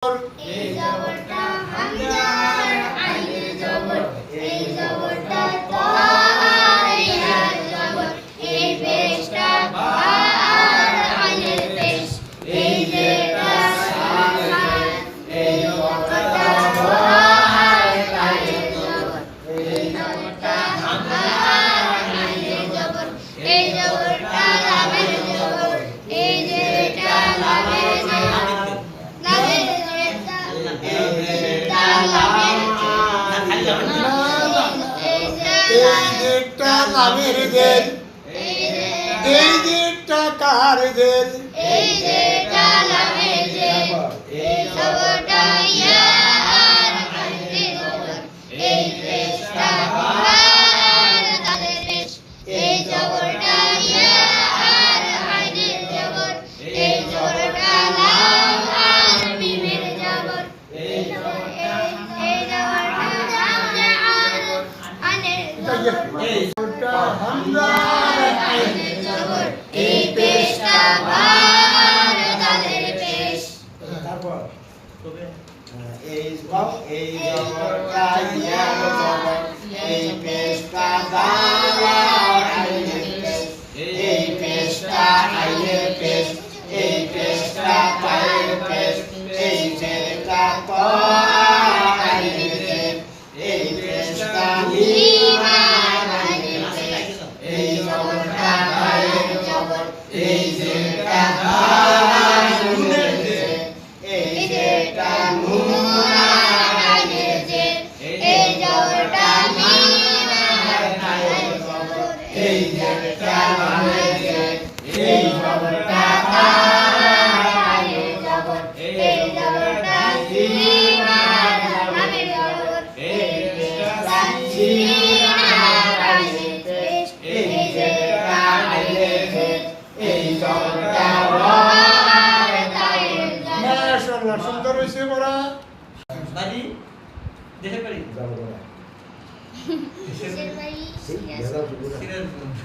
এই জবরটা হামজার আইনে জবর এই জবরটা তা আর ইয়া জবর এই পেশটা বা আর আইনে পেশ এই যেটা সাহার এই জবরটা বা আর আইনে জবর এই জবরটা হামজার আইনে জবর এই জবরটা লামের জবর এই যেটা লামের জবর লামের জের এই যেটা কার জের এই যেটা লামের জের এই জবরটা ইয়া আর আইনে জবর এই পেশটা আর তাদের পেশ এই জবরটা ইয়া আর আইনে জবর এই জবরটা লাম আর মিমের জবর এই জবরটা হামজা আর আইনে জবর হামজার আইনে জবর এই পেশটা আর তাদের পেশ তারপর এই জবরটা ইয়া জবর এই পেশটা দাল আইনে পেশ এই পেশটা আইনে পেশ এই পেশটা তায়ের পেশ এই জেরটা তা আইনে জের এই পেশটা মিম আইনে পেশ এই জবরটা তায়ের জবর এই জেরটা দাল আইনে জের এই জেরটা নুন আইনে জের এই জবরটা মিম তায়ের জবর এই জেরটা লামে জের এই জবরটা আইনে জবর এই জবরটা সিম আর লামের জবর এই পেশটা সিম আর আইনে পেশ এই যেটা আইনে জের এই জবরটা রা আর তায়ের জবর মাশাআল্লাহ সুন্দর হইছে বড়া বাড়ি দেশের বাড়ি দেশের বাড়ি সিরাজগঞ্জ